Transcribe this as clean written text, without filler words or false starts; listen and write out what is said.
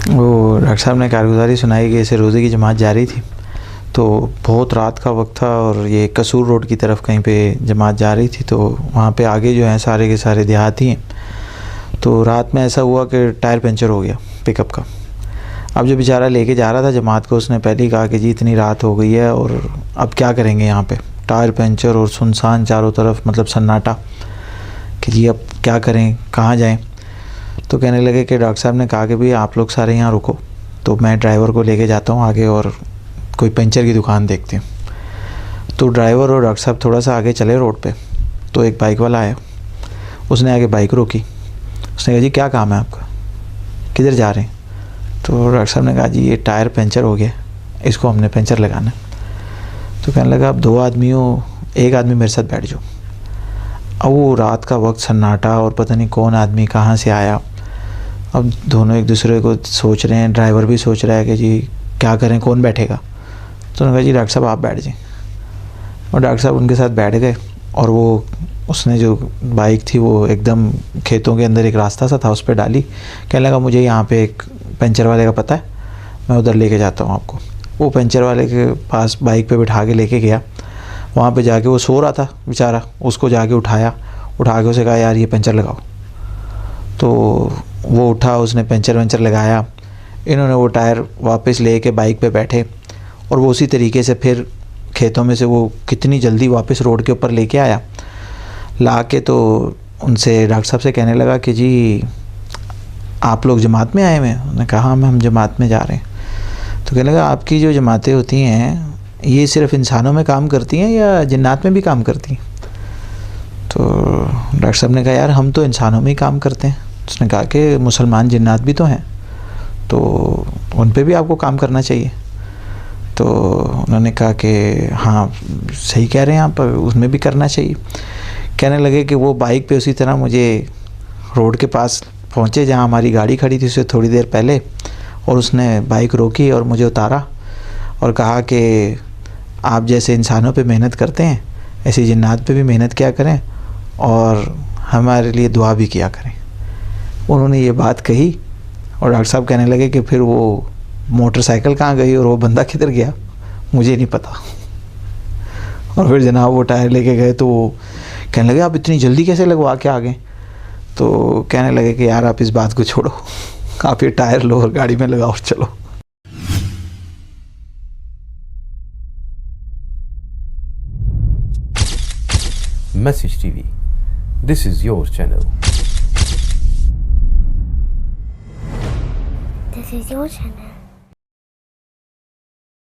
वो डॉक्टर साहब ने कारगुजारी सुनाई कि ऐसे रोज़े की जमात जा रही थी, तो बहुत रात का वक्त था और ये कसूर रोड की तरफ कहीं पे जमात जा रही थी। तो वहाँ पे आगे जो हैं सारे के सारे देहाती हैं। तो रात में ऐसा हुआ कि टायर पंचर हो गया पिकअप का। अब जो बेचारा लेके जा रहा था जमात को, उसने पहले ही कहा कि जी इतनी रात हो गई है और अब क्या करेंगे यहाँ पे, टायर पंचर और सुनसान चारों तरफ, मतलब सन्नाटा, कि जी अब क्या करें, कहाँ जाएं। तो कहने लगे कि डॉक्टर साहब ने कहा कि भाई आप लोग सारे यहाँ रुको, तो मैं ड्राइवर को लेके जाता हूँ आगे और कोई पंचर की दुकान देखते हैं। तो ड्राइवर और डॉक्टर साहब थोड़ा सा आगे चले रोड पे, तो एक बाइक वाला आया, उसने आगे बाइक रोकी। उसने कहा जी क्या काम है आपका, किधर जा रहे हैं। तो डॉक्टर साहब ने कहा जी ये टायर पंचर हो गया, इसको हमने पंचर लगाना है। तो कहने लगा अब 2 आदमी हो, एक आदमी मेरे साथ बैठ जाओ। अब वो रात का वक्त, सन्नाटा, और पता नहीं कौन आदमी कहाँ से आया। अब दोनों एक दूसरे को सोच रहे हैं, ड्राइवर भी सोच रहा है कि जी क्या करें, कौन बैठेगा। तो उन्होंने कहा जी डॉक्टर साहब आप बैठ जाएं। और डॉक्टर साहब उनके साथ बैठ गए और वो उसने जो बाइक थी वो एकदम खेतों के अंदर एक रास्ता सा था, उस पर डाली। कहने लगा मुझे यहाँ पे एक पंचर वाले का पता है, मैं उधर लेके जाता हूँ आपको। वो पंचर वाले के पास बाइक पे बिठा के लेके गया। वहाँ पे जाके वो सो रहा था बेचारा, उसको जाके उठा के उसे कहा यार ये पंचर लगाओ। तो वो उठा, उसने पंचर वंचर लगाया। इन्होंने वो टायर वापस ले के बाइक पे बैठे और वो उसी तरीके से फिर खेतों में से वो कितनी जल्दी वापस रोड के ऊपर लेके आया। ला के तो उनसे डॉक्टर साहब से कहने लगा कि जी आप लोग जमात में आए हुए हैं। उन्होंने कहा हाँ हम जमात में जा रहे हैं। तो कहने लगा आपकी जो जमातें होती हैं ये सिर्फ इंसानों में काम करती हैं या जिन्नात में भी काम करती हैं। तो डॉक्टर साहब ने कहा यार हम तो इंसानों में ही काम करते हैं। उसने कहा कि मुसलमान जिन्नात भी तो हैं, तो उन पे भी आपको काम करना चाहिए। तो उन्होंने कहा कि हाँ सही कह रहे हैं आप, उसमें भी करना चाहिए। कहने लगे कि वो बाइक पे उसी तरह मुझे रोड के पास पहुँचे जहाँ हमारी गाड़ी खड़ी थी उससे थोड़ी देर पहले, और उसने बाइक रोकी और मुझे उतारा और कहा कि आप जैसे इंसानों पे मेहनत करते हैं ऐसे जिन्नात पे भी मेहनत किया करें और हमारे लिए दुआ भी किया करें। उन्होंने ये बात कही और डॉक्टर साहब कहने लगे कि फिर वो मोटरसाइकिल कहाँ गई और वो बंदा किधर गया मुझे नहीं पता। और फिर जनाब वो टायर लेके गए तो वो कहने लगे आप इतनी जल्दी कैसे लगवा के आ गए। तो कहने लगे कि यार आप इस बात को छोड़ो, आप ये टायर लो और गाड़ी में लगाओ और चलो। Message TV. This is your channel. This is your channel.